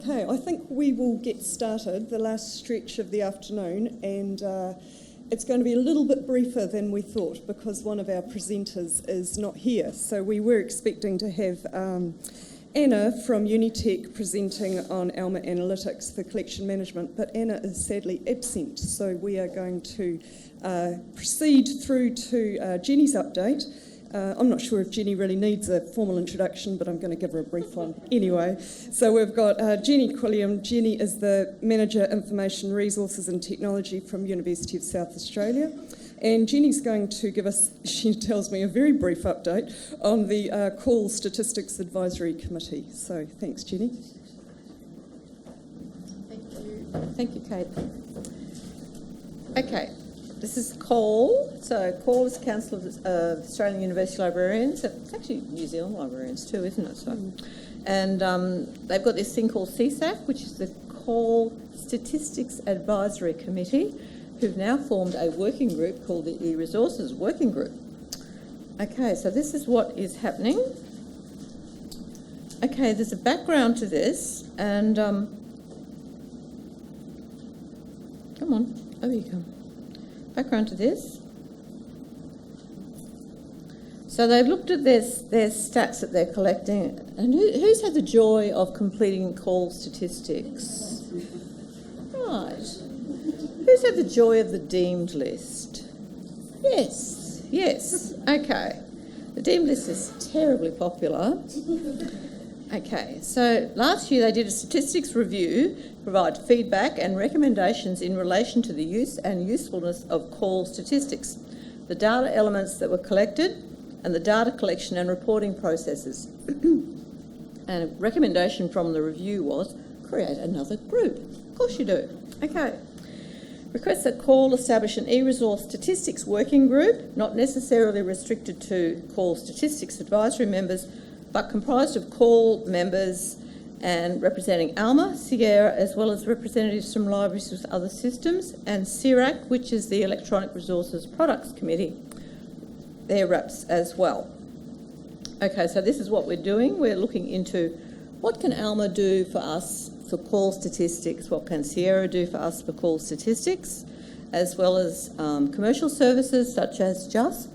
Okay, I think we will get started, the last stretch of the afternoon, and it's going to be a little bit briefer than we thought because one of our presenters is not here. So we were expecting to have Anna from Unitech presenting on Alma Analytics for collection management, but Anna is sadly absent, so we are going to proceed through to Jenny's update. I'm not sure if Jenny really needs a formal introduction, but I'm going to give her a brief one anyway. So we've got Jenny Quilliam. Jenny is the Manager Information Resources and Technology from University of South Australia. And Jenny's going to give us, she tells me, a very brief update on the CAUL Statistics Advisory Committee. So thanks, Jenny. Thank you, Kate. Okay. This is CAUL. So CAUL is the Council of Australian University Librarians. It's actually New Zealand librarians too, isn't it? So, and they've got this thing called CSAC, which is the CAUL Statistics Advisory Committee, who've now formed a working group called the eResources Working Group. Okay, so this is what is happening. Okay, there's a background to this, and come on, over you come. Background to this. So they've looked at their stats that they're collecting, and who's had the joy of completing CAUL statistics? Right. Who's had the joy of the deemed list? Yes. Okay. The deemed list is terribly popular. Okay, so last year they did a statistics review, provide feedback and recommendations in relation to the use and usefulness of CAUL statistics, the data elements that were collected, and the data collection and reporting processes. And a recommendation from the review was create another group. Of course you do. Okay. Requests that CAUL establish an eResource statistics working group, not necessarily restricted to CAUL statistics advisory members, but comprised of CAUL members and representing Alma, Sierra, as well as representatives from libraries with other systems, and CIRAC, which is the Electronic Resources Products Committee. Their reps as well. Okay, so this is what we're doing. We're looking into what can Alma do for us for CAUL statistics, what can Sierra do for us for CAUL statistics, as well as commercial services such as JUST,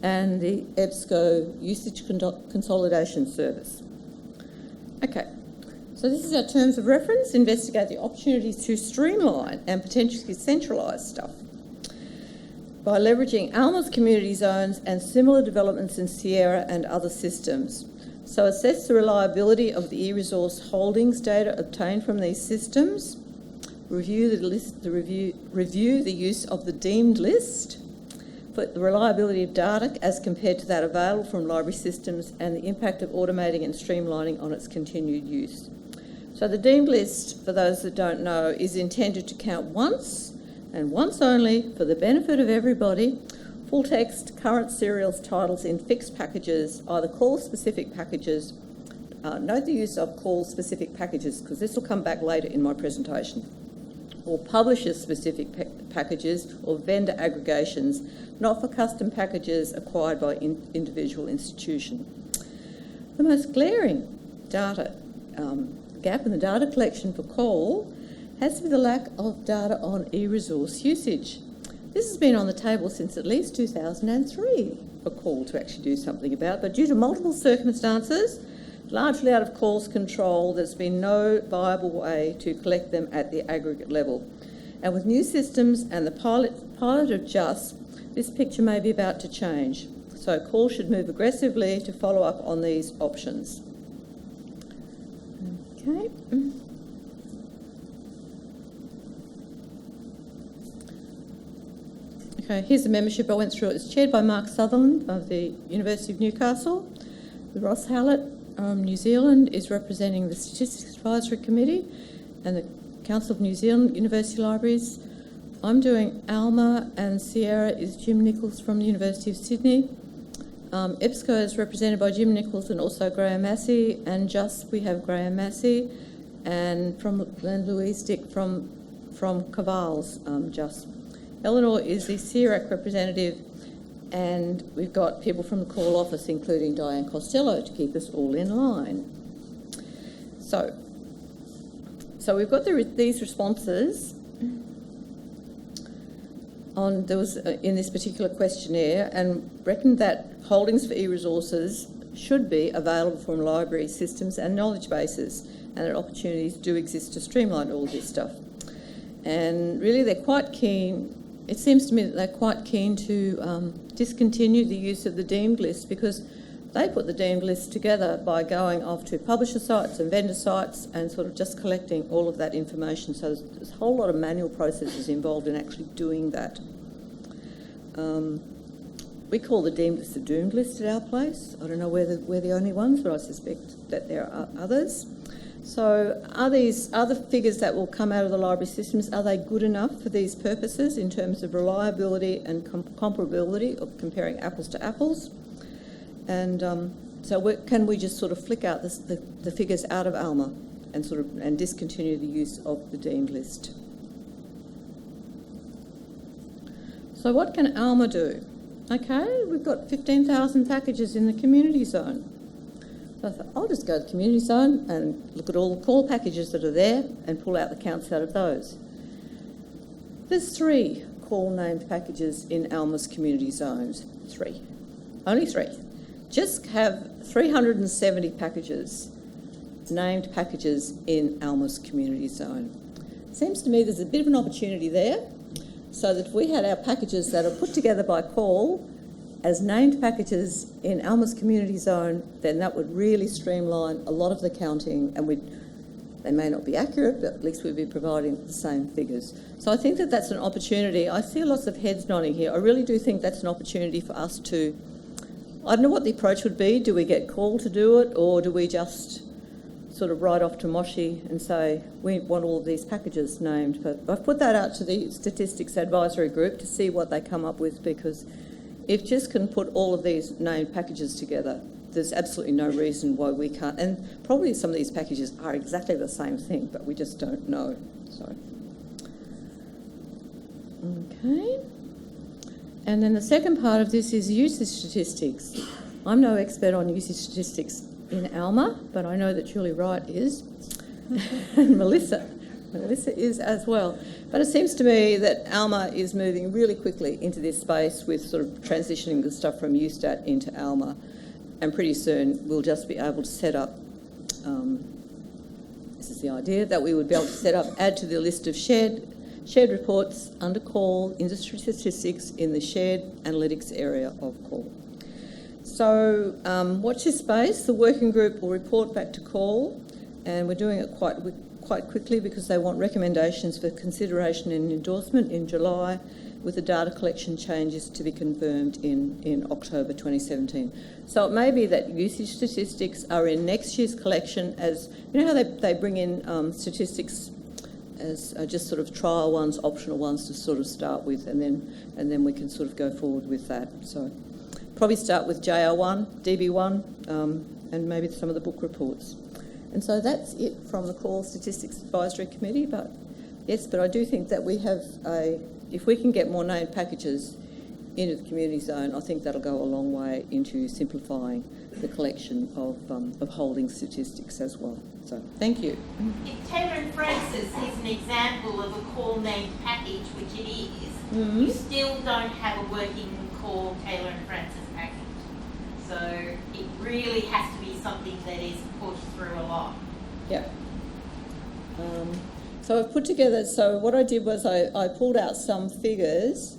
and the EBSCO Usage Consolidation Service. Okay, so this is our terms of reference: investigate the opportunities to streamline and potentially centralise stuff by leveraging Alma's community zones and similar developments in Sierra and other systems. So assess the reliability of the eResource holdings data obtained from these systems, review the use of the deemed list, for the reliability of data as compared to that available from library systems, and the impact of automating and streamlining on its continued use. So the deemed list, for those that don't know, is intended to count once and once only for the benefit of everybody, full text, current serials, titles in fixed packages, either CAUL-specific packages. Note the use of CAUL-specific packages because this will come back later in my presentation, or publisher-specific packages or vendor aggregations, not for custom packages acquired by individual institution. The most glaring data gap in the data collection for CAUL has to be the lack of data on eResource usage. This has been on the table since at least 2003 for CAUL to actually do something about, but due to multiple circumstances, largely out of CAUL's control, there's been no viable way to collect them at the aggregate level. And with new systems and the pilot of JUST, this picture may be about to change. So CAUL should move aggressively to follow up on these options. Okay. Okay, here's the membership I went through. It's chaired by Mark Sutherland of the University of Newcastle. Ross Hallett, New Zealand, is representing the Statistics Advisory Committee and the Council of New Zealand University Libraries. I'm doing Alma, and Sierra is Jim Nichols from the University of Sydney. EBSCO is represented by Jim Nichols and also Graham Massey, and JUST we have Graham Massey, and Louise Dick from CAUL's JUST. Eleanor is the CIRAC representative, and we've got people from the CAUL office, including Diane Costello, to keep us all in line. So, So we've got these responses on in this particular questionnaire, and reckoned that holdings for eResources should be available from library systems and knowledge bases, and that opportunities do exist to streamline all this stuff. And really they're quite keen, it seems to me that they're quite keen to discontinue the use of the deemed list, because they put the deemed list together by going off to publisher sites and vendor sites and sort of just collecting all of that information. So there's a whole lot of manual processes involved in actually doing that. We call the deemed list the doomed list at our place. I don't know whether we're the only ones, but I suspect that there are others. So are these other figures that will come out of the library systems, are they good enough for these purposes in terms of reliability and comparability of comparing apples to apples? And can we just sort of flick out the figures out of Alma and discontinue the use of the deemed list? So what can Alma do? Okay, we've got 15,000 packages in the community zone. So I thought, I'll just go to the community zone and look at all the CAUL packages that are there and pull out the counts out of those. There's 3 CAUL named packages in Alma's community zones. 3. Only 3. Just have 370 packages, named packages in Alma's community zone. Seems to me there's a bit of an opportunity there, so that if we had our packages that are put together by CAUL as named packages in Alma's community zone, then that would really streamline a lot of the counting, and they may not be accurate, but at least we'd be providing the same figures. So I think that that's an opportunity. I see lots of heads nodding here. I really do think that's an opportunity for us to, I don't know what the approach would be. Do we get CAUL to do it, or do we just sort of write off to Moshi and say, we want all of these packages named? But I've put that out to the Statistics Advisory Group to see what they come up with, because if JIS can put all of these named packages together, there's absolutely no reason why we can't. And probably some of these packages are exactly the same thing, but we just don't know. So, okay. And then the second part of this is usage statistics. I'm no expert on usage statistics in Alma, but I know that Julie Wright is, and Melissa is as well. But it seems to me that Alma is moving really quickly into this space with sort of transitioning the stuff from UStat into Alma, and pretty soon we'll just be able to set up, this is the idea, that we would be able to set up, add to the list of shared reports under CAUL industry statistics in the shared analytics area of CAUL. So watch this space. The working group will report back to CAUL, and we're doing it quite quickly because they want recommendations for consideration and endorsement in July, with the data collection changes to be confirmed in October 2017. So it may be that usage statistics are in next year's collection, as you know how they bring in statistics as just sort of trial ones, optional ones to sort of start with, and then we can sort of go forward with that. So probably start with JR1, DB1, and maybe some of the book reports. And so that's it from the CAUL Statistics Advisory Committee. But yes, but I do think that we have if we can get more named packages into the community zone, I think that'll go a long way into simplifying the collection of holding statistics as well. So thank you. If Taylor and Francis is an example of a CAUL named package, which it is, Mm-hmm. you still don't have a working CAUL Taylor and Francis package. So it really has to be something that is pushed through a lot. Yeah. So I've put together, so what I did was I pulled out some figures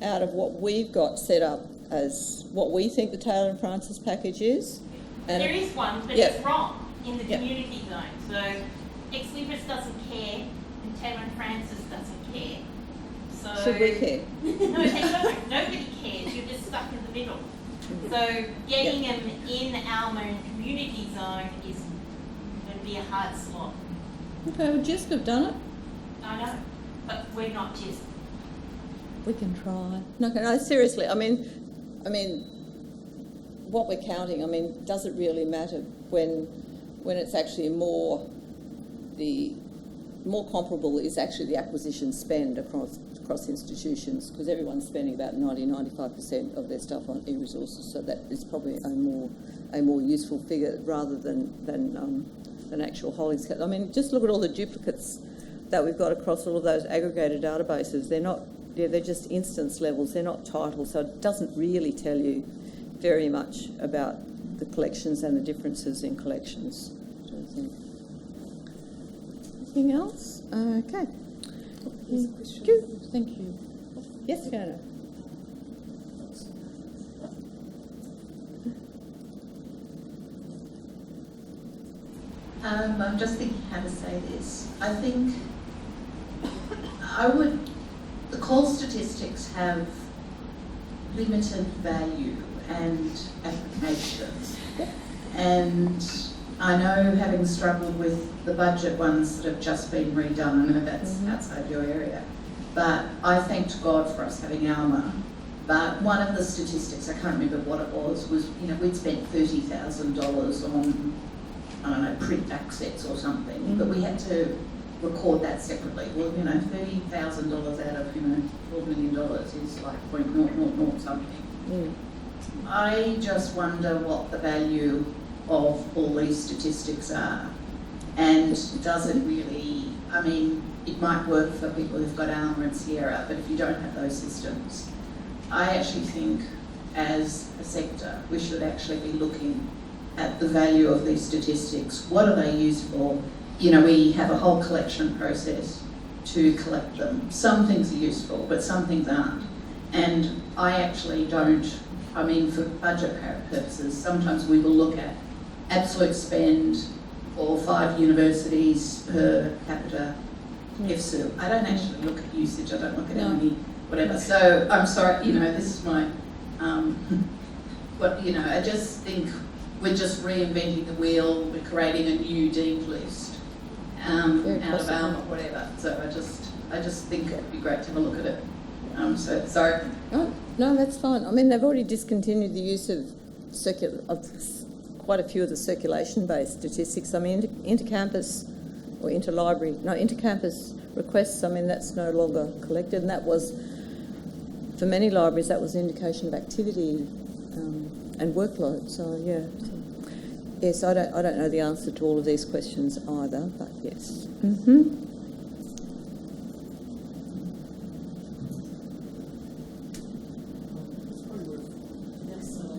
out of what we've got set up as what we think the Taylor and Francis package is. And There is one, but it's wrong in the community zone. So Ex Libris doesn't care, and Taylor and Francis doesn't care. So Should we care? No, they don't. Nobody cares. You're just stuck in the middle. So getting them in Alma and community zone is going to be a hard slot. Okay, well, JIS have done it. I know, but we're not just. We can try. No, seriously. I mean, what we're counting. I mean, does it really matter when it's actually the more comparable is actually the acquisition spend across institutions, because everyone's spending about 95% of their stuff on eResources, so that is probably a more useful figure rather than than actual holdings. I mean, just look at all the duplicates that we've got across all of those aggregated databases. They're just instance levels, they're not titles, so it doesn't really tell you very much about the collections and the differences in collections. Anything else? Okay. Thank you. Thank you. Yes, Fiona. I'm just thinking how to say this. I think the CAUL statistics have limited value and application. And I know, having struggled with the budget ones that have just been redone, I know that's outside your area, but I thanked God for us having Alma. But one of the statistics, I can't remember what it was, we'd spent $30,000 on, I don't know, print assets or something, but we had to record that separately. Well, $30,000 out of, $4 million is like 0.000 something. I just wonder what the value of all these statistics are, and does it really, I mean, it might work for people who've got Alma and Sierra, but if you don't have those systems, I actually think as a sector we should actually be looking at the value of these statistics. What are they used for? We have a whole collection process to collect them. Some things are useful, but some things aren't. And I actually don't, for budget purposes, sometimes we will look at absolute spend for 5 universities per capita FSU. I don't actually look at usage, I don't look at how many, whatever. So I'm sorry, this is my, I just think we're just reinventing the wheel, we're creating a new deemed list out of Alma, whatever. So I just think it'd be great to have a look at it. So sorry. No, that's fine. I mean, they've already discontinued the use of quite a few of the circulation-based statistics. I mean, intercampus or intercampus requests, that's no longer collected, and that was, for many libraries, that was an indication of activity and workload. So, yeah. Yes, I don't know the answer to all of these questions either, but yes.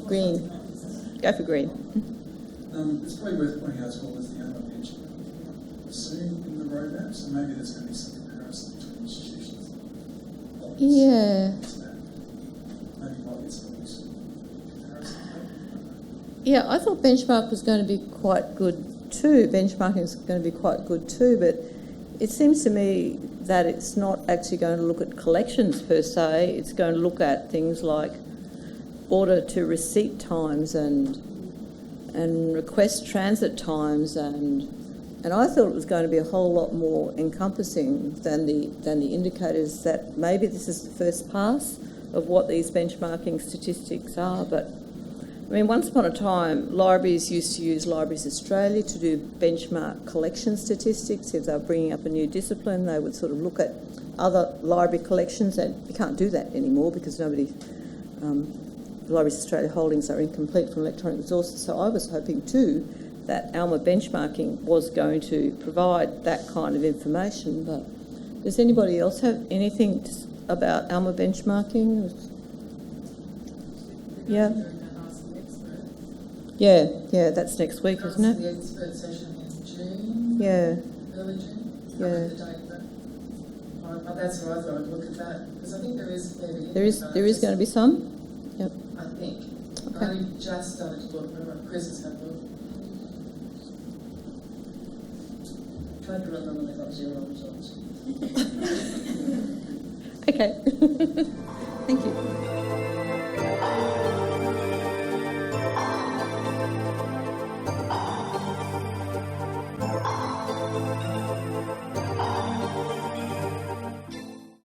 Green. Go for green. It's probably worth pointing out as well as the Alma benchmark soon in the roadmap, so maybe there's going to be some comparison between institutions. Yeah. Maybe you might get some useful comparison. Yeah, I thought benchmark was going to be quite good too. Benchmarking is going to be quite good too, but it seems to me that it's not actually going to look at collections per se. It's going to look at things like order to receipt times and request transit times, and I thought it was going to be a whole lot more encompassing than the indicators that maybe this is the first pass of what these benchmarking statistics are. But I mean, once upon a time, libraries used to use Libraries Australia to do benchmark collection statistics. If they were bringing up a new discipline, they would sort of look at other library collections, and you can't do that anymore because Libraries Australia holdings are incomplete from electronic resources. So I was hoping too that Alma benchmarking was going to provide that kind of information. But does anybody else have anything about Alma benchmarking? Yeah. Yeah, that's next week, isn't it? The expert session in June. Yeah. Early June. Yeah. That's what I thought. I'd look at that because I think there is There is going to be some. Yep. I think. Okay. I only just started to look. Chris has had a look. Tried to remember when they got 0 results. Okay. Thank you.